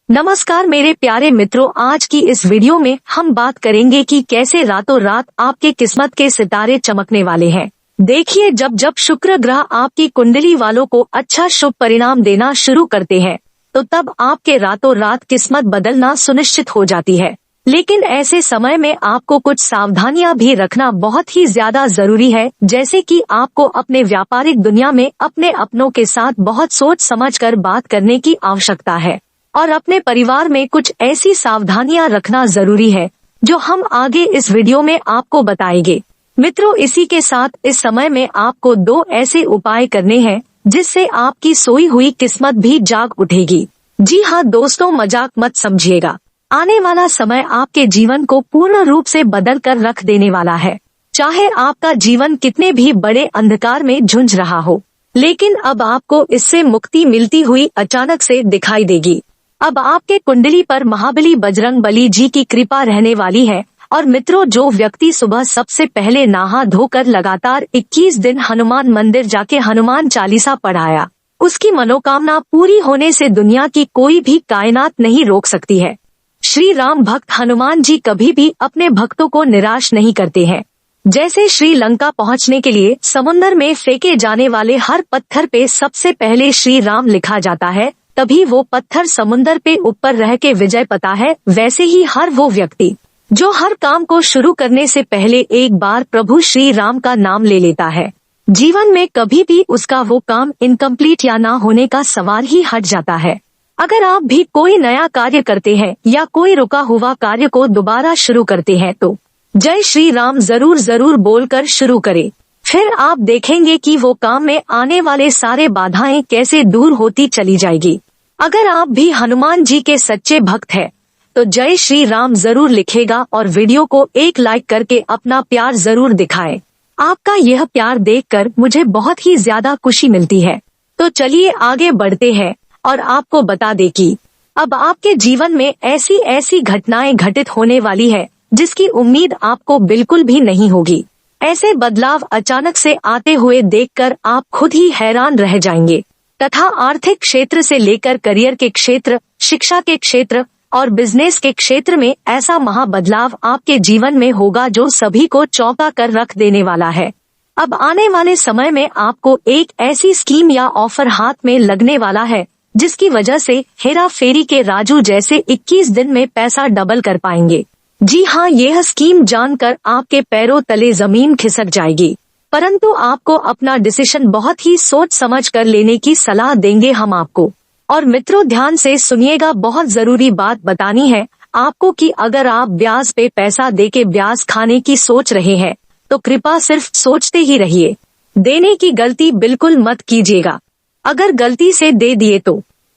नमस्कार मेरे प्यारे मित्रों, आज की इस वीडियो में हम बात करेंगे कि कैसे रातों रात आपके किस्मत के सितारे चमकने वाले हैं। देखिए, जब जब शुक्र ग्रह आपकी कुंडली वालों को अच्छा शुभ परिणाम देना शुरू करते हैं तो तब आपके रातों रात किस्मत बदलना सुनिश्चित हो जाती है। लेकिन ऐसे समय में आपको कुछ सावधानियां भी रखना बहुत ही ज्यादा जरूरी है, जैसे कि आपको अपने व्यापारिक दुनिया में अपने अपनों के साथ बहुत सोच समझ कर बात करने की आवश्यकता है और अपने परिवार में कुछ ऐसी सावधानियां रखना जरूरी है जो हम आगे इस वीडियो में आपको बताएंगे। मित्रों, इसी के साथ इस समय में आपको 2 ऐसे उपाय करने हैं जिससे आपकी सोई हुई किस्मत भी जाग उठेगी। जी हाँ दोस्तों, मजाक मत समझिएगा। आने वाला समय आपके जीवन को पूर्ण रूप से बदल कर रख देने वाला है। चाहे आपका जीवन कितने भी बड़े अंधकार में झुंझ रहा हो, लेकिन अब आपको इससे मुक्ति मिलती हुई अचानक से दिखाई देगी। अब आपके कुंडली पर महाबली बजरंग बली जी की कृपा रहने वाली है। और मित्रों, जो व्यक्ति सुबह सबसे पहले नहा धोकर लगातार 21 दिन हनुमान मंदिर जाके हनुमान चालीसा पढ़ाया, उसकी मनोकामना पूरी होने से दुनिया की कोई भी कायनात नहीं रोक सकती है। श्री राम भक्त हनुमान जी कभी भी अपने भक्तों को निराश नहीं करते हैं। जैसे श्रीलंका पहुंचने के लिए समुद्र में फेंके जाने वाले हर पत्थर पे सबसे पहले श्री राम लिखा जाता है, तभी वो पत्थर समुद्र पे ऊपर रह के विजय पाता है। वैसे ही हर वो व्यक्ति जो हर काम को शुरू करने से पहले एक बार प्रभु श्री राम का नाम ले लेता है, जीवन में कभी भी उसका वो काम इनकम्प्लीट या ना होने का सवाल ही हट जाता है। अगर आप भी कोई नया कार्य करते हैं या कोई रुका हुआ कार्य को दोबारा शुरू करते हैं तो जय श्री राम जरूर बोलकर शुरू करें। फिर आप देखेंगे कि वो काम में आने वाले सारे बाधाएं कैसे दूर होती चली जाएगी। अगर आप भी हनुमान जी के सच्चे भक्त हैं तो जय श्री राम जरूर लिखेगा और वीडियो को एक लाइक करके अपना प्यार जरूर दिखाएं। आपका यह प्यार देखकर मुझे बहुत ही ज्यादा खुशी मिलती है। तो चलिए आगे बढ़ते हैं और आपको बता दें कि अब आपके जीवन में ऐसी ऐसी घटनाएं घटित होने वाली है जिसकी उम्मीद आपको बिल्कुल भी नहीं होगी। ऐसे बदलाव अचानक से आते हुए देखकर आप खुद ही हैरान रह जाएंगे तथा आर्थिक क्षेत्र से लेकर करियर के क्षेत्र, शिक्षा के क्षेत्र और बिजनेस के क्षेत्र में ऐसा महाबदलाव आपके जीवन में होगा जो सभी को चौंका कर रख देने वाला है। अब आने वाले समय में आपको एक ऐसी स्कीम या ऑफर हाथ में लगने वाला है जिसकी वजह से हेरा फेरी के राजू जैसे 21 दिन में पैसा डबल कर पाएंगे। जी हाँ, यह स्कीम जानकर आपके पैरों तले जमीन खिसक जाएगी, परंतु आपको अपना डिसीजन बहुत ही सोच समझ कर लेने की सलाह देंगे हम आपको। और मित्रों, ध्यान से सुनिएगा, बहुत जरूरी बात बतानी है आपको कि अगर आप ब्याज पे पैसा देके ब्याज खाने की सोच रहे हैं तो कृपया सिर्फ सोचते ही रहिए। देने की गलती बिल्कुल मत कीजिएगा। अगर गलती से दे दिए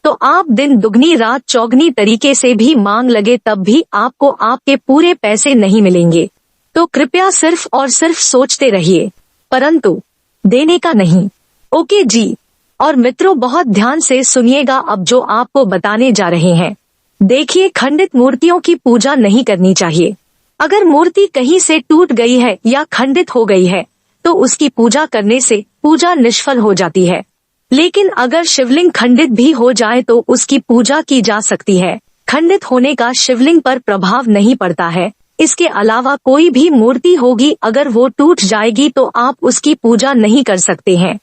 तो आप दिन दुगनी रात चौगनी तरीके से भी मांग लगे तब भी आपको आपके पूरे पैसे नहीं मिलेंगे। तो कृपया सिर्फ और सिर्फ सोचते रहिए, परंतु देने का नहीं। ओके जी। और मित्रों, बहुत ध्यान से सुनिएगा अब जो आपको बताने जा रहे हैं। देखिए, खंडित मूर्तियों की पूजा नहीं करनी चाहिए। अगर मूर्ति कहीं से टूट गई है या खंडित हो गई है तो उसकी पूजा करने से पूजा निष्फल हो जाती है। लेकिन अगर शिवलिंग खंडित भी हो जाए तो उसकी पूजा की जा सकती है। खंडित होने का शिवलिंग पर प्रभाव नहीं पड़ता है। इसके अलावा कोई भी मूर्ति होगी, अगर वो टूट जाएगी तो आप उसकी पूजा नहीं कर सकते हैं।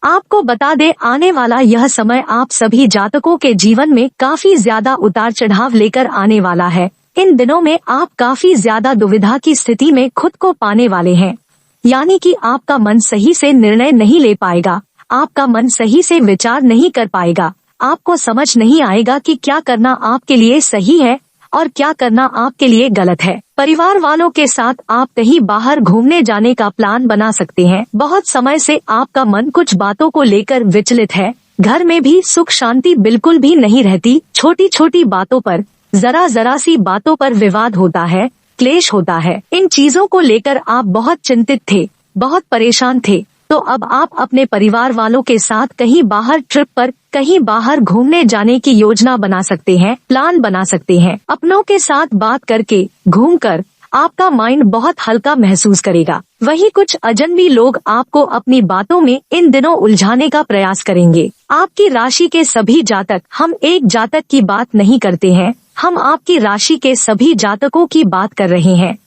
आपको बता दें, आने वाला यह समय आप सभी जातकों के जीवन में काफी ज्यादा उतार चढ़ाव लेकर आने वाला है। इन दिनों में आप काफी ज्यादा दुविधा की स्थिति में खुद को पाने वाले हैं, यानी कि आपका मन सही से निर्णय नहीं ले पाएगा, आपका मन सही से विचार नहीं कर पाएगा, आपको समझ नहीं आएगा कि क्या करना आपके लिए सही है और क्या करना आपके लिए गलत है। परिवार वालों के साथ आप कहीं बाहर घूमने जाने का प्लान बना सकते हैं। बहुत समय से आपका मन कुछ बातों को लेकर विचलित है। घर में भी सुख शांति बिल्कुल भी नहीं रहती। छोटी छोटी बातों पर, जरा सी बातों पर विवाद होता है, क्लेश होता है। इन चीजों को लेकर आप बहुत चिंतित थे, बहुत परेशान थे। तो अब आप अपने परिवार वालों के साथ कहीं बाहर ट्रिप पर, कहीं बाहर घूमने जाने की योजना बना सकते हैं, प्लान बना सकते हैं। अपनों के साथ बात करके, घूमकर आपका माइंड बहुत हल्का महसूस करेगा। वहीं कुछ अजनबी लोग आपको अपनी बातों में इन दिनों उलझाने का प्रयास करेंगे। आपकी राशि के सभी जातक, हम एक जातक की बात नहीं करते हैं, हम आपकी राशि के सभी जातकों की बात कर रहे हैं।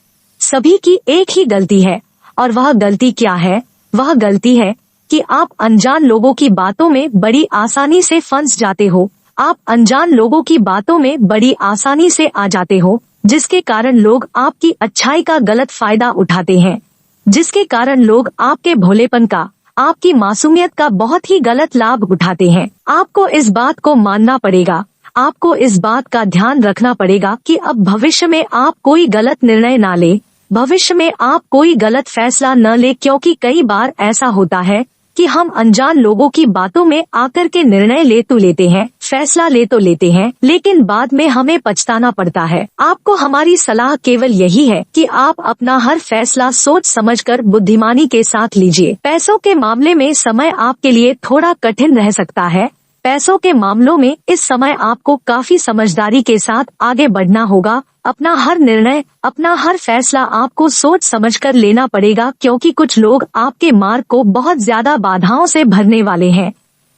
सभी की एक ही गलती है, और वह गलती क्या है? वह गलती है कि आप अनजान लोगों की बातों में बड़ी आसानी से फंस जाते हो। आप अनजान लोगों की बातों में बड़ी आसानी से आ जाते हो, जिसके कारण लोग आपकी अच्छाई का गलत फायदा उठाते हैं, जिसके कारण लोग आपके भोलेपन का, आपकी मासूमियत का बहुत ही गलत लाभ उठाते हैं। आपको इस बात को मानना पड़ेगा, आपको इस बात का ध्यान रखना पड़ेगा कि अब भविष्य में आप कोई गलत निर्णय ना ले, भविष्य में आप कोई गलत फैसला न ले, क्योंकि कई बार ऐसा होता है कि हम अनजान लोगों की बातों में आकर के निर्णय ले तो लेते हैं, फैसला ले तो लेते हैं, लेकिन बाद में हमें पछताना पड़ता है। आपको हमारी सलाह केवल यही है कि आप अपना हर फैसला सोच समझकर बुद्धिमानी के साथ लीजिए। पैसों के मामले में समय आपके लिए थोड़ा कठिन रह सकता है। पैसों के मामलों में इस समय आपको काफी समझदारी के साथ आगे बढ़ना होगा। अपना हर निर्णय, अपना हर फैसला आपको सोच समझकर लेना पड़ेगा, क्योंकि कुछ लोग आपके मार्ग को बहुत ज्यादा बाधाओं से भरने वाले हैं।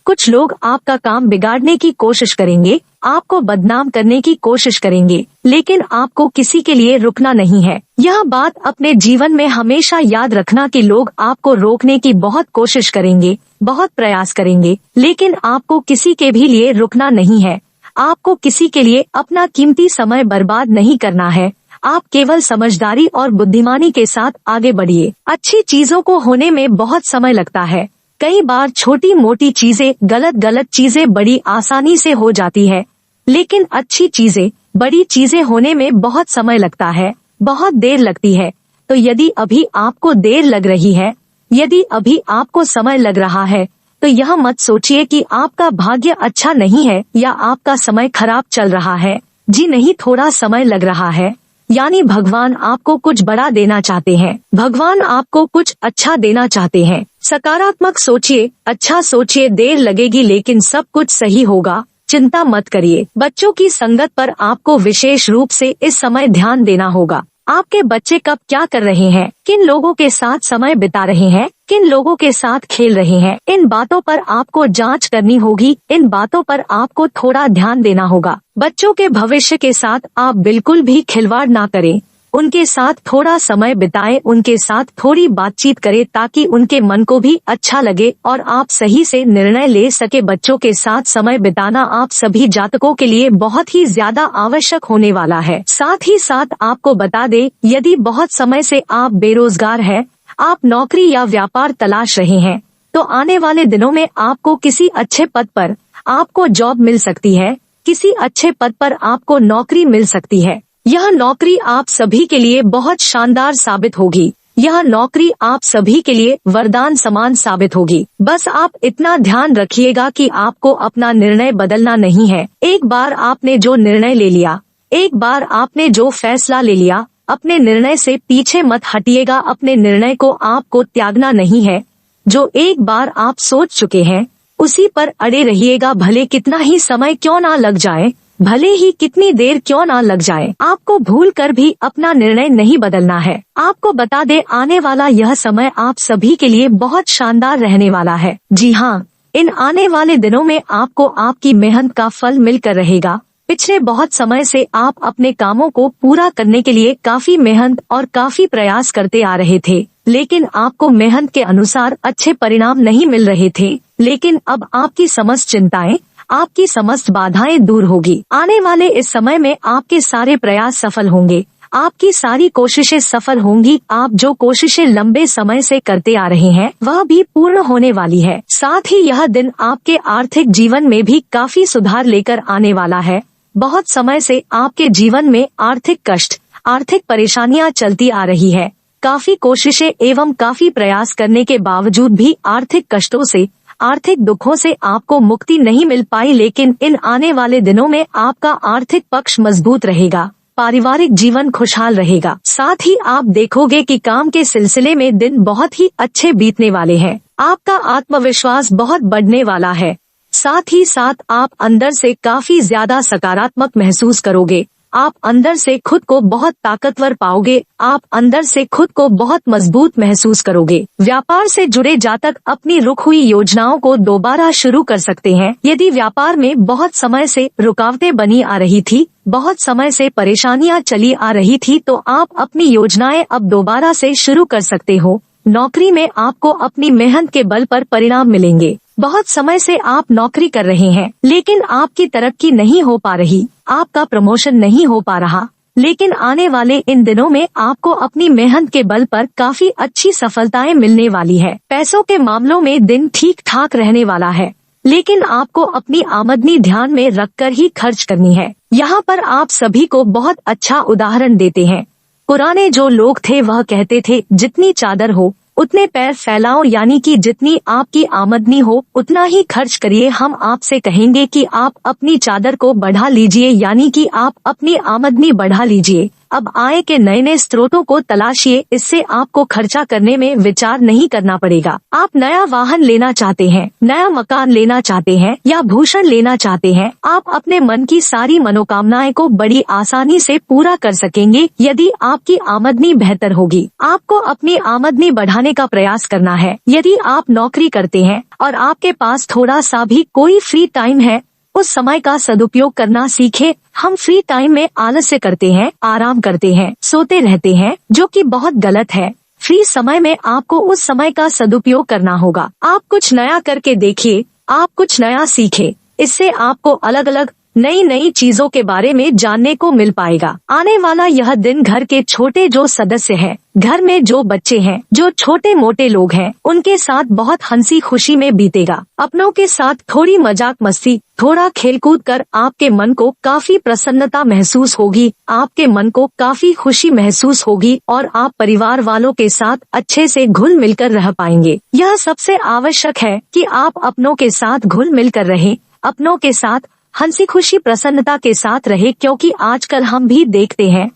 कुछ लोग आपका काम बिगाड़ने की कोशिश करेंगे, आपको बदनाम करने की कोशिश करेंगे, लेकिन आपको किसी के लिए रुकना नहीं है। यह बात अपने जीवन में हमेशा याद रखना कि लोग आपको रोकने की बहुत कोशिश करेंगे, बहुत प्रयास करेंगे, लेकिन आपको किसी के भी लिए रुकना नहीं है। आपको किसी के लिए अपना कीमती समय बर्बाद नहीं करना है। आप केवल समझदारी और बुद्धिमानी के साथ आगे बढ़िए। अच्छी चीजों को होने में बहुत समय लगता है। कई बार छोटी मोटी चीजें, गलत चीजें बड़ी आसानी से हो जाती है, लेकिन अच्छी चीजें, बड़ी चीजें होने में बहुत समय लगता है, बहुत देर लगती है। तो यदि अभी आपको देर लग रही है, यदि अभी आपको समय लग रहा है, तो यह मत सोचिए कि आपका भाग्य अच्छा नहीं है या आपका समय खराब चल रहा है। जी नहीं, थोड़ा समय लग रहा है, यानी भगवान आपको कुछ बड़ा देना चाहते हैं, भगवान आपको कुछ अच्छा देना चाहते हैं। सकारात्मक सोचिए, अच्छा सोचिए, देर लगेगी लेकिन सब कुछ सही होगा, चिंता मत करिए। बच्चों की संगत पर आपको विशेष रूप से इस समय ध्यान देना होगा। आपके बच्चे कब क्या कर रहे हैं, किन लोगों के साथ समय बिता रहे हैं, किन लोगों के साथ खेल रहे हैं, इन बातों पर आपको जांच करनी होगी, इन बातों पर आपको थोड़ा ध्यान देना होगा। बच्चों के भविष्य के साथ आप बिल्कुल भी खिलवाड़ ना करें, उनके साथ थोड़ा समय बिताएं, उनके साथ थोड़ी बातचीत करें ताकि उनके मन को भी अच्छा लगे और आप सही से निर्णय ले सके। बच्चों के साथ समय बिताना आप सभी जातकों के लिए बहुत ही ज्यादा आवश्यक होने वाला है। साथ ही साथ आपको बता दें, यदि बहुत समय से आप बेरोजगार हैं, आप नौकरी या व्यापार तलाश रहे हैं, तो आने वाले दिनों में आपको किसी अच्छे पद पर आपको जॉब मिल सकती है, किसी अच्छे पद पर आपको नौकरी मिल सकती है। यह नौकरी आप सभी के लिए बहुत शानदार साबित होगी। यह नौकरी आप सभी के लिए वरदान समान साबित होगी। बस आप इतना ध्यान रखिएगा कि आपको अपना निर्णय बदलना नहीं है। एक बार आपने जो निर्णय ले लिया, एक बार आपने जो फैसला ले लिया, अपने निर्णय से पीछे मत हटिएगा। अपने निर्णय को आपको त्यागना नहीं है। जो एक बार आप सोच चुके हैं, उसी पर अड़े रहिएगा, भले कितना ही समय क्यों ना लग जाए, भले ही कितनी देर क्यों ना लग जाए। आपको भूल कर भी अपना निर्णय नहीं बदलना है। आपको बता दे, आने वाला यह समय आप सभी के लिए बहुत शानदार रहने वाला है। जी हाँ, इन आने वाले दिनों में आपको आपकी मेहनत का फल मिलकर रहेगा। पिछले बहुत समय से आप अपने कामों को पूरा करने के लिए काफी मेहनत और काफी प्रयास करते आ रहे थे, लेकिन आपको मेहनत के अनुसार अच्छे परिणाम नहीं मिल रहे थे। लेकिन अब आपकी समस्त चिंताएं, आपकी समस्त बाधाएं दूर होगी। आने वाले इस समय में आपके सारे प्रयास सफल होंगे, आपकी सारी कोशिशें सफल होंगी। आप जो कोशिशें लंबे समय से करते आ रहे हैं, वह भी पूर्ण होने वाली है। साथ ही यह दिन आपके आर्थिक जीवन में भी काफी सुधार लेकर आने वाला है। बहुत समय से आपके जीवन में आर्थिक कष्ट, आर्थिक परेशानियां चलती आ रही है। काफी कोशिशें एवं काफी प्रयास करने के बावजूद भी आर्थिक कष्टों से, आर्थिक दुखों से आपको मुक्ति नहीं मिल पाई, लेकिन इन आने वाले दिनों में आपका आर्थिक पक्ष मजबूत रहेगा, पारिवारिक जीवन खुशहाल रहेगा। साथ ही आप देखोगे कि काम के सिलसिले में दिन बहुत ही अच्छे बीतने वाले हैं। आपका आत्मविश्वास बहुत बढ़ने वाला है। साथ ही साथ आप अंदर से काफी ज्यादा सकारात्मक महसूस करोगे। आप अंदर से खुद को बहुत ताकतवर पाओगे, आप अंदर से खुद को बहुत मजबूत महसूस करोगे। व्यापार से जुड़े जातक अपनी रुक हुई योजनाओं को दोबारा शुरू कर सकते हैं। यदि व्यापार में बहुत समय से रुकावटें बनी आ रही थी, बहुत समय से परेशानियां चली आ रही थी, तो आप अपनी योजनाएं अब दोबारा से शुरू कर सकते हो। नौकरी में आपको अपनी मेहनत के बल पर परिणाम मिलेंगे। बहुत समय से आप नौकरी कर रहे हैं लेकिन आपकी तरक्की नहीं हो पा रही, आपका प्रमोशन नहीं हो पा रहा, लेकिन आने वाले इन दिनों में आपको अपनी मेहनत के बल पर काफी अच्छी सफलताएं मिलने वाली है। पैसों के मामलों में दिन ठीक ठाक रहने वाला है, लेकिन आपको अपनी आमदनी ध्यान में रखकर ही खर्च करनी है। यहाँ पर आप सभी को बहुत अच्छा उदाहरण देते हैं। पुराने जो लोग थे वह कहते थे जितनी चादर हो उतने पैर फैलाओ, यानी कि जितनी आपकी आमदनी हो उतना ही खर्च करिए। हम आपसे कहेंगे कि आप अपनी चादर को बढ़ा लीजिए, यानी कि आप अपनी आमदनी बढ़ा लीजिए। अब आय के नए नए स्रोतों को तलाशिए, इससे आपको खर्चा करने में विचार नहीं करना पड़ेगा। आप नया वाहन लेना चाहते हैं, नया मकान लेना चाहते हैं या भूषण लेना चाहते हैं, आप अपने मन की सारी मनोकामनाएं को बड़ी आसानी से पूरा कर सकेंगे यदि आपकी आमदनी बेहतर होगी। आपको अपनी आमदनी बढ़ाने का प्रयास करना है। यदि आप नौकरी करते हैं और आपके पास थोड़ा सा भी कोई फ्री टाइम है, उस समय का सदुपयोग करना सीखें। हम फ्री टाइम में आलस्य करते हैं, आराम करते हैं, सोते रहते हैं, जो कि बहुत गलत है। फ्री समय में आपको उस समय का सदुपयोग करना होगा। आप कुछ नया करके देखिए, आप कुछ नया सीखें, इससे आपको अलग अलग नई नई चीजों के बारे में जानने को मिल पाएगा। आने वाला यह दिन घर के छोटे जो सदस्य हैं, घर में जो बच्चे हैं, जो छोटे मोटे लोग हैं, उनके साथ बहुत हंसी खुशी में बीतेगा। अपनों के साथ थोड़ी मजाक मस्ती, थोड़ा खेलकूद कर आपके मन को काफी प्रसन्नता महसूस होगी, आपके मन को काफी खुशी महसूस होगी और आप परिवार वालों के साथ अच्छे से घुल मिलकर रह पाएंगे। यह सबसे आवश्यक है कि आप अपनों के साथ घुल मिलकर रहें, अपनों के साथ हंसी खुशी प्रसन्नता के साथ रहे, क्योंकि आजकल हम भी देखते हैं,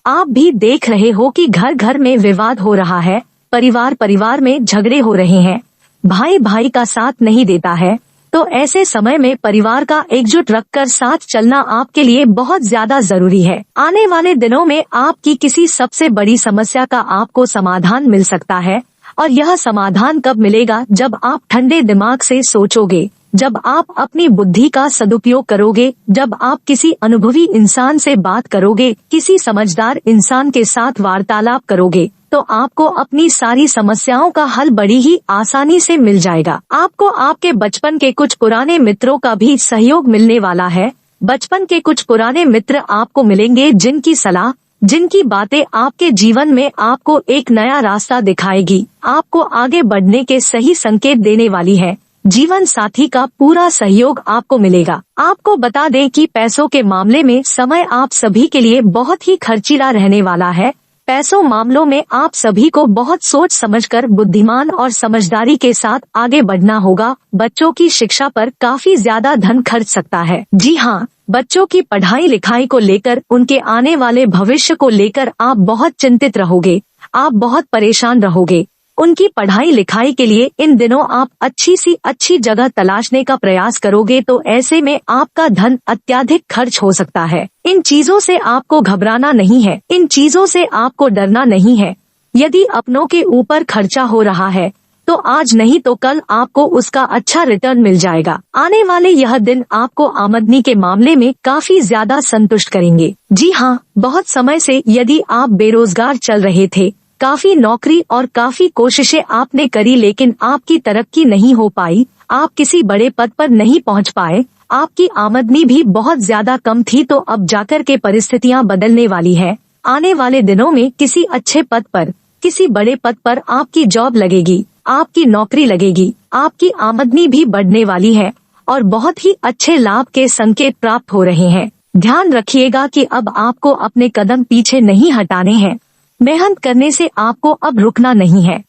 आप भी देख रहे हो कि घर घर में विवाद हो रहा है, परिवार परिवार में झगड़े हो रहे हैं, भाई भाई का साथ नहीं देता है। तो ऐसे समय में परिवार का एकजुट रखकर साथ चलना आपके लिए बहुत ज्यादा जरूरी है। आने वाले दिनों में आपकी किसी सबसे बड़ी समस्या का आपको समाधान मिल सकता है, और यह समाधान कब मिलेगा? जब आप ठंडे दिमाग से सोचोगे, जब आप अपनी बुद्धि का सदुपयोग करोगे, जब आप किसी अनुभवी इंसान से बात करोगे, किसी समझदार इंसान के साथ वार्तालाप करोगे, तो आपको अपनी सारी समस्याओं का हल बड़ी ही आसानी से मिल जाएगा। आपको आपके बचपन के कुछ पुराने मित्रों का भी सहयोग मिलने वाला है। बचपन के कुछ पुराने मित्र आपको मिलेंगे जिनकी सलाह, जिनकी बातें आपके जीवन में आपको एक नया रास्ता दिखाएगी, आपको आगे बढ़ने के सही संकेत देने वाली है। जीवन साथी का पूरा सहयोग आपको मिलेगा। आपको बता दें कि पैसों के मामले में समय आप सभी के लिए बहुत ही खर्चीला रहने वाला है। पैसों मामलों में आप सभी को बहुत सोच समझकर बुद्धिमान और समझदारी के साथ आगे बढ़ना होगा। बच्चों की शिक्षा पर काफी ज्यादा धन खर्च सकता है। जी हाँ, बच्चों की पढ़ाई लिखाई को लेकर, उनके आने वाले भविष्य को लेकर आप बहुत चिंतित रहोगे, आप बहुत परेशान रहोगे। उनकी पढ़ाई लिखाई के लिए इन दिनों आप अच्छी सी अच्छी जगह तलाशने का प्रयास करोगे, तो ऐसे में आपका धन अत्यधिक खर्च हो सकता है। इन चीजों से आपको घबराना नहीं है, इन चीजों से आपको डरना नहीं है। यदि अपनों के ऊपर खर्चा हो रहा है तो आज नहीं तो कल आपको उसका अच्छा रिटर्न मिल जाएगा। आने वाले यह दिन आपको आमदनी के मामले में काफी ज्यादा संतुष्ट करेंगे। जी हाँ, बहुत समय से यदि आप बेरोजगार चल रहे थे, काफी नौकरी और काफी कोशिशें आपने करी लेकिन आपकी तरक्की नहीं हो पाई, आप किसी बड़े पद पर नहीं पहुंच पाए, आपकी आमदनी भी बहुत ज्यादा कम थी, तो अब जाकर के परिस्थितियां बदलने वाली है। आने वाले दिनों में किसी अच्छे पद पर, किसी बड़े पद पर आपकी जॉब लगेगी, आपकी नौकरी लगेगी, आपकी आमदनी भी बढ़ने वाली है और बहुत ही अच्छे लाभ के संकेत प्राप्त हो रहे हैं। ध्यान रखिएगा कि अब आपको अपने कदम पीछे नहीं हटाने हैं, मेहनत करने से आपको अब रुकना नहीं है।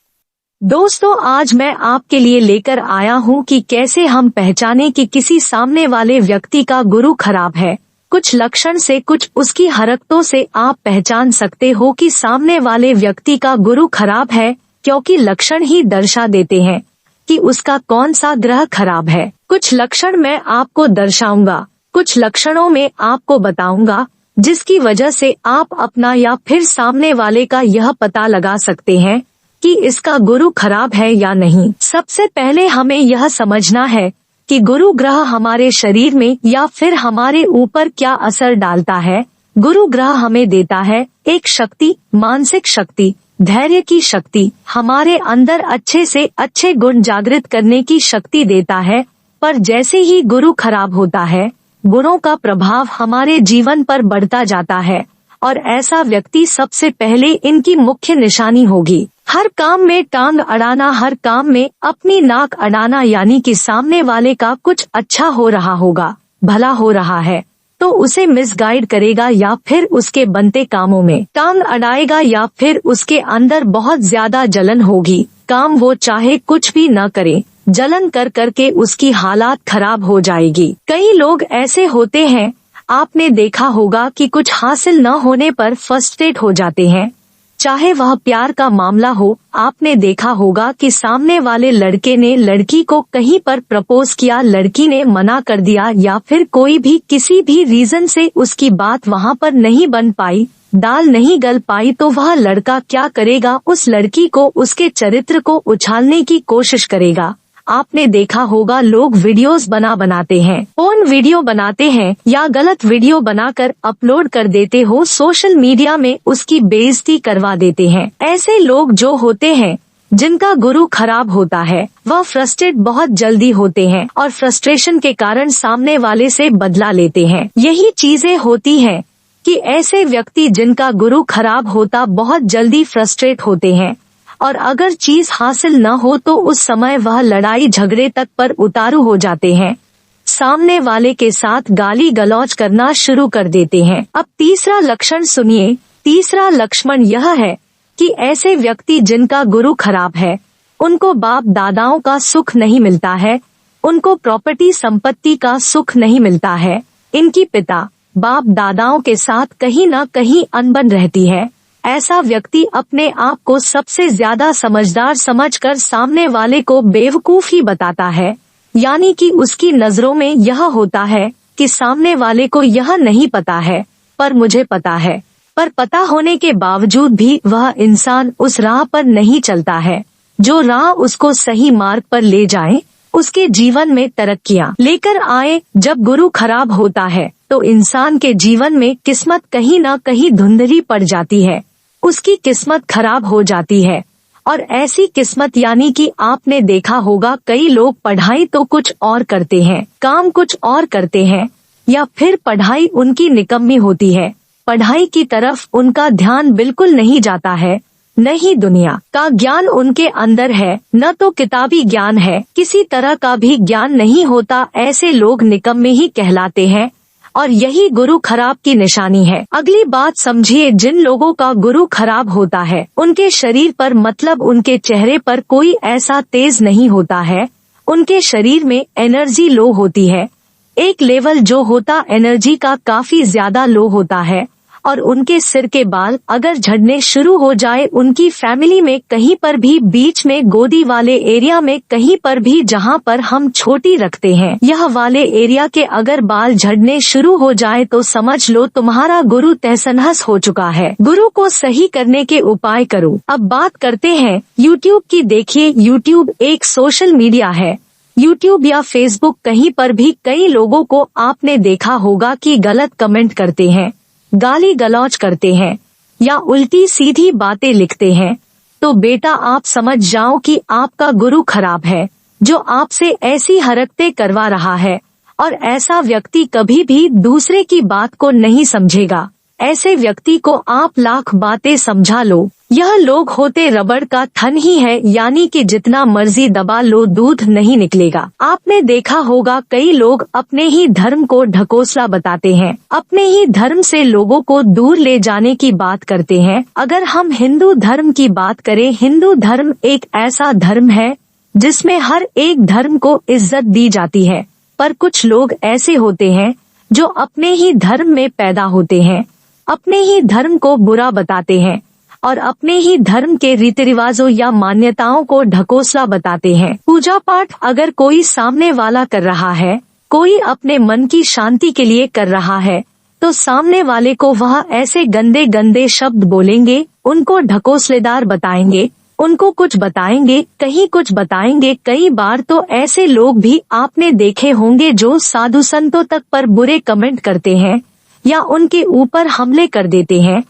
दोस्तों, आज मैं आपके लिए लेकर आया हूँ कि कैसे हम पहचाने कि किसी सामने वाले व्यक्ति का गुरु खराब है। कुछ लक्षण से, कुछ उसकी हरकतों से आप पहचान सकते हो कि सामने वाले व्यक्ति का गुरु खराब है, क्योंकि लक्षण ही दर्शा देते हैं कि उसका कौन सा ग्रह खराब है। कुछ लक्षण मैं आपको दर्शाऊंगा, कुछ लक्षणों में आपको बताऊंगा जिसकी वजह से आप अपना या फिर सामने वाले का यह पता लगा सकते हैं कि इसका गुरु खराब है या नहीं। सबसे पहले हमें यह समझना है कि गुरु ग्रह हमारे शरीर में या फिर हमारे ऊपर क्या असर डालता है। गुरु ग्रह हमें देता है एक शक्ति, मानसिक शक्ति, धैर्य की शक्ति, हमारे अंदर अच्छे से अच्छे गुण जागृत करने की शक्ति देता है। पर जैसे ही गुरु खराब होता है, गुणों का प्रभाव हमारे जीवन पर बढ़ता जाता है और ऐसा व्यक्ति सबसे पहले इनकी मुख्य निशानी होगी हर काम में टांग अड़ाना, हर काम में अपनी नाक अड़ाना, यानी कि सामने वाले का कुछ अच्छा हो रहा होगा, भला हो रहा है तो उसे मिसगाइड करेगा या फिर उसके बनते कामों में टांग अड़ाएगा या फिर उसके अंदर बहुत ज्यादा जलन होगी। काम वो चाहे कुछ भी न करे, जलन कर करके उसकी हालात खराब हो जाएगी। कई लोग ऐसे होते हैं, आपने देखा होगा कि कुछ हासिल न होने पर फ्रस्ट्रेट हो जाते हैं, चाहे वह प्यार का मामला हो। आपने देखा होगा कि सामने वाले लड़के ने लड़की को कहीं पर प्रपोज किया, लड़की ने मना कर दिया या फिर कोई भी किसी भी रीजन से उसकी बात वहाँ पर नहीं बन पाई, दाल नहीं गल पाई, तो वह लड़का क्या करेगा, उस लड़की को, उसके चरित्र को उछालने की कोशिश करेगा। आपने देखा होगा लोग वीडियोस बनाते हैं, फोन वीडियो बनाते हैं या गलत वीडियो बनाकर अपलोड कर देते हो सोशल मीडिया में, उसकी बेइज्जती करवा देते हैं। ऐसे लोग जो होते हैं जिनका गुरु खराब होता है, वह फ्रस्ट्रेट बहुत जल्दी होते हैं और फ्रस्ट्रेशन के कारण सामने वाले से बदला लेते हैं। यही चीजें होती हैं कि ऐसे व्यक्ति जिनका गुरु खराब होता बहुत जल्दी फ्रस्ट्रेट होते हैं और अगर चीज हासिल न हो तो उस समय वह लड़ाई झगड़े तक पर उतारू हो जाते हैं, सामने वाले के साथ गाली गलौज करना शुरू कर देते हैं। अब तीसरा लक्षण सुनिए। तीसरा लक्षण यह है कि ऐसे व्यक्ति जिनका गुरु खराब है, उनको बाप दादाओं का सुख नहीं मिलता है, उनको प्रॉपर्टी संपत्ति का सुख नहीं मिलता है, इनकी पिता बाप दादाओं के साथ कहीं न कहीं अनबन रहती है। ऐसा व्यक्ति अपने आप को सबसे ज्यादा समझदार समझकर सामने वाले को बेवकूफ ही बताता है, यानी कि उसकी नजरों में यह होता है कि सामने वाले को यह नहीं पता है पर मुझे पता है, पर पता होने के बावजूद भी वह इंसान उस राह पर नहीं चलता है जो राह उसको सही मार्ग पर ले जाए, उसके जीवन में तरक्कियां लेकर आए। जब गुरु खराब होता है तो इंसान के जीवन में किस्मत कहीं न कहीं धुंधली पड़ जाती है, उसकी किस्मत खराब हो जाती है। और ऐसी किस्मत यानी कि आपने देखा होगा कई लोग पढ़ाई तो कुछ और करते हैं, काम कुछ और करते हैं, या फिर पढ़ाई उनकी निकम्मी होती है, पढ़ाई की तरफ उनका ध्यान बिल्कुल नहीं जाता है, न ही दुनिया का ज्ञान उनके अंदर है, न तो किताबी ज्ञान है, किसी तरह का भी ज्ञान नहीं होता। ऐसे लोग निकम्मे ही कहलाते हैं और यही गुरु खराब की निशानी है। अगली बात समझिए, जिन लोगों का गुरु खराब होता है उनके शरीर पर, मतलब उनके चेहरे पर कोई ऐसा तेज नहीं होता है, उनके शरीर में एनर्जी लो होती है, एक लेवल जो होता एनर्जी का काफी ज्यादा लो होता है, और उनके सिर के बाल अगर झड़ने शुरू हो जाए, उनकी फैमिली में कहीं पर भी, बीच में गोदी वाले एरिया में कहीं पर भी जहां पर हम छोटी रखते हैं, यह वाले एरिया के अगर बाल झड़ने शुरू हो जाए तो समझ लो तुम्हारा गुरु तहस-नहस हो चुका है। गुरु को सही करने के उपाय करो। अब बात करते हैं यूट्यूब की। देखिए, यूट्यूब एक सोशल मीडिया है। यूट्यूब या फेसबुक, कहीं पर भी कई लोगों को आपने देखा होगा कि गलत कमेंट करते हैं, गाली गलौज करते हैं या उल्टी सीधी बातें लिखते हैं। तो बेटा आप समझ जाओ कि आपका गुरु खराब है जो आपसे ऐसी हरकतें करवा रहा है, और ऐसा व्यक्ति कभी भी दूसरे की बात को नहीं समझेगा। ऐसे व्यक्ति को आप लाख बातें समझा लो, यह लोग होते रबड़ का थन ही है, यानी कि जितना मर्जी दबा लो दूध नहीं निकलेगा। आपने देखा होगा कई लोग अपने ही धर्म को ढकोसला बताते हैं, अपने ही धर्म से लोगों को दूर ले जाने की बात करते हैं। अगर हम हिंदू धर्म की बात करें, हिंदू धर्म एक ऐसा धर्म है जिसमें हर एक धर्म को इज्जत दी जाती है, पर कुछ लोग ऐसे होते हैं जो अपने ही धर्म में पैदा होते हैं, अपने ही धर्म को बुरा बताते हैं और अपने ही धर्म के रीति रिवाजों या मान्यताओं को ढकोसला बताते हैं। पूजा पाठ अगर कोई सामने वाला कर रहा है, कोई अपने मन की शांति के लिए कर रहा है, तो सामने वाले को वह ऐसे गंदे गंदे शब्द बोलेंगे, उनको ढकोसलेदार बताएंगे, उनको कुछ बताएंगे, कहीं कुछ बताएंगे। कई बार तो ऐसे लोग भी आपने देखे होंगे जो साधु संतों तक पर बुरे कमेंट करते हैं या उनके ऊपर हमले कर देते हैं,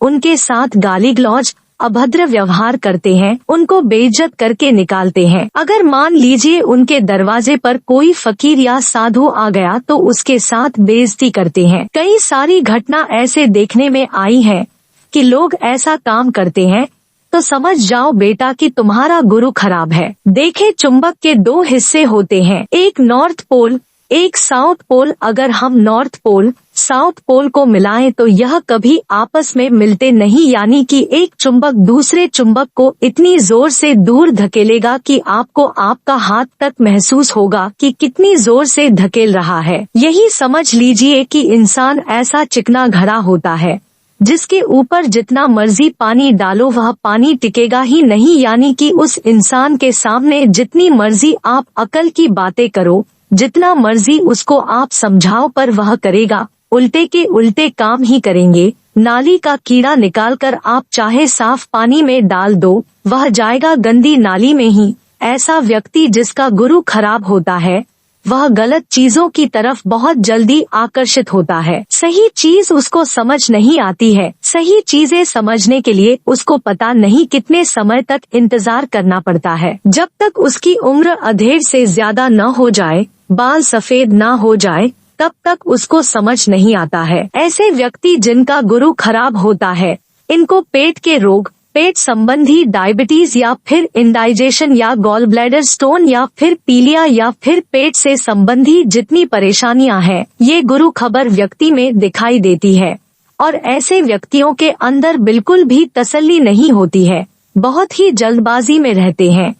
उनके साथ गाली गलौज अभद्र व्यवहार करते हैं, उनको बेइज्जत करके निकालते हैं। अगर मान लीजिए उनके दरवाजे पर कोई फकीर या साधु आ गया तो उसके साथ बेइज्जती करते हैं। कई सारी घटना ऐसे देखने में आई है कि लोग ऐसा काम करते हैं तो समझ जाओ बेटा कि तुम्हारा गुरु खराब है। देखे चुंबक के दो हिस्से होते हैं, एक नॉर्थ पोल एक साउथ पोल। अगर हम नॉर्थ पोल साउथ पोल को मिलाएं तो यह कभी आपस में मिलते नहीं, यानी कि एक चुंबक दूसरे चुंबक को इतनी जोर से दूर धकेलेगा कि आपको आपका हाथ तक महसूस होगा कि कितनी जोर से धकेल रहा है। यही समझ लीजिए कि इंसान ऐसा चिकना घड़ा होता है जिसके ऊपर जितना मर्जी पानी डालो वह पानी टिकेगा ही नहीं, यानी कि उस इंसान के सामने जितनी मर्जी आप अकल की बातें करो, जितना मर्जी उसको आप समझाओ, पर वह करेगा उल्टे के उल्टे काम ही करेंगे। नाली का कीड़ा निकालकर आप चाहे साफ पानी में डाल दो, वह जाएगा गंदी नाली में ही। ऐसा व्यक्ति जिसका गुरु खराब होता है वह गलत चीजों की तरफ बहुत जल्दी आकर्षित होता है। सही चीज उसको समझ नहीं आती है। सही चीजें समझने के लिए उसको पता नहीं कितने समय तक इंतजार करना पड़ता है। जब तक उसकी उम्र अधेड़ से ज्यादा न हो जाए, बाल सफेद न हो जाए, तब तक उसको समझ नहीं आता है। ऐसे व्यक्ति जिनका गुरु खराब होता है, इनको पेट के रोग, पेट संबंधी डायबिटीज या फिर इंडाइजेशन या गॉल ब्लैडर स्टोन या फिर पीलिया या फिर पेट से संबंधी जितनी परेशानियां हैं, ये गुरु खबर व्यक्ति में दिखाई देती है। और ऐसे व्यक्तियों के अंदर बिल्कुल भी तसल्ली नहीं होती है, बहुत ही जल्दबाजी में रहते हैं।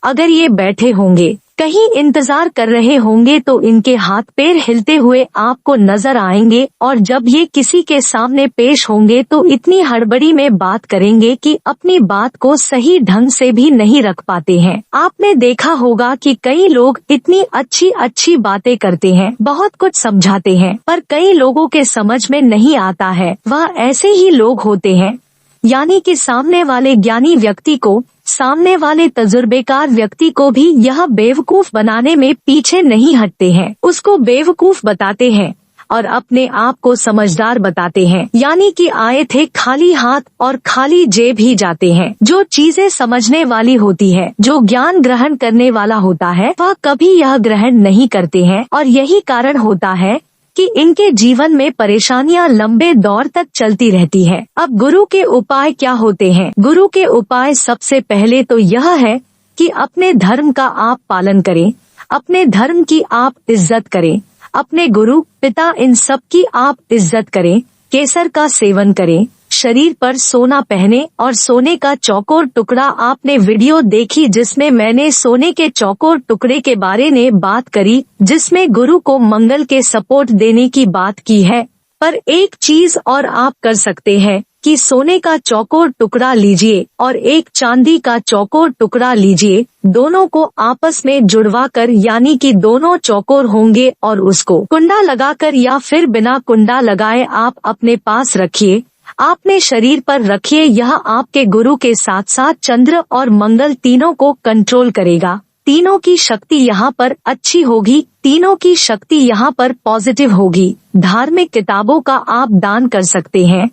अगर ये बैठे होंगे कहीं इंतजार कर रहे होंगे तो इनके हाथ पैर हिलते हुए आपको नजर आएंगे, और जब ये किसी के सामने पेश होंगे तो इतनी हड़बड़ी में बात करेंगे कि अपनी बात को सही ढंग से भी नहीं रख पाते हैं। आपने देखा होगा कि कई लोग इतनी अच्छी अच्छी बातें करते हैं, बहुत कुछ समझाते हैं, पर कई लोगों के समझ में नहीं आता है। वह ऐसे ही लोग होते हैं, यानी कि सामने वाले ज्ञानी व्यक्ति को, सामने वाले तजुर्बेकार व्यक्ति को भी यह बेवकूफ बनाने में पीछे नहीं हटते हैं। उसको बेवकूफ बताते हैं और अपने आप को समझदार बताते हैं, यानी कि आए थे खाली हाथ और खाली जेब ही जाते हैं। जो चीजें समझने वाली होती है, जो ज्ञान ग्रहण करने वाला होता है, वह कभी यह ग्रहण नहीं करते हैं, और यही कारण होता है कि इनके जीवन में परेशानियां लंबे दौर तक चलती रहती है। अब गुरु के उपाय क्या होते हैं? गुरु के उपाय सबसे पहले तो यह है कि अपने धर्म का आप पालन करें, अपने धर्म की आप इज्जत करें, अपने गुरु पिता इन सब की आप इज्जत करें, केसर का सेवन करें, शरीर पर सोना पहने और सोने का चौकोर टुकड़ा। आपने वीडियो देखी जिसमें मैंने सोने के चौकोर टुकड़े के बारे में बात करी, जिसमें गुरु को मंगल के सपोर्ट देने की बात की है। पर एक चीज और आप कर सकते हैं कि सोने का चौकोर टुकड़ा लीजिए और एक चांदी का चौकोर टुकड़ा लीजिए, दोनों को आपस में जुड़वा कर, यानी कि दोनों चौकोर होंगे, और उसको कुंडा लगाकर या फिर बिना कुंडा लगाए आप अपने पास रखिए, आपने शरीर पर रखिए। यह आपके गुरु के साथ साथ चंद्र और मंगल तीनों को कंट्रोल करेगा। तीनों की शक्ति यहाँ पर अच्छी होगी, तीनों की शक्ति यहाँ पर पॉजिटिव होगी। धार्मिक किताबों का आप दान कर सकते हैं,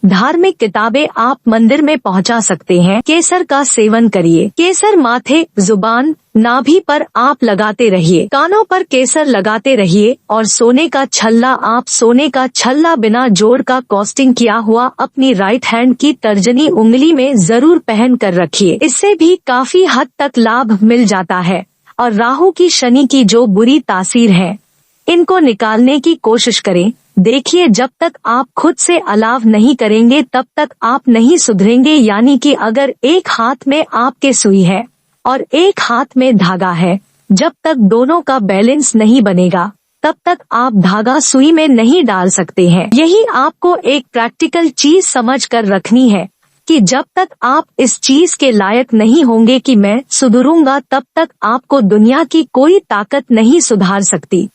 धार्मिक किताबें आप मंदिर में पहुंचा सकते हैं। केसर का सेवन करिए। केसर माथे, जुबान, नाभि पर आप लगाते रहिए, कानों पर केसर लगाते रहिए, और सोने का छल्ला, आप सोने का छल्ला बिना जोड़ का कॉस्टिंग किया हुआ अपनी राइट हैंड की तर्जनी उंगली में जरूर पहन कर रखिए। इससे भी काफी हद तक लाभ मिल जाता है। और राहु की, शनि की जो बुरी तासीर है, इनको निकालने की कोशिश करें। देखिए, जब तक आप खुद से अलाव नहीं करेंगे तब तक आप नहीं सुधरेंगे। यानी कि अगर एक हाथ में आपके सुई है और एक हाथ में धागा है, जब तक दोनों का बैलेंस नहीं बनेगा तब तक आप धागा सुई में नहीं डाल सकते हैं। यही आपको एक प्रैक्टिकल चीज समझ कर रखनी है कि जब तक आप इस चीज के लायक नहीं होंगे कि मैं सुधरूंगा, तब तक आपको दुनिया की कोई ताकत नहीं सुधार सकती।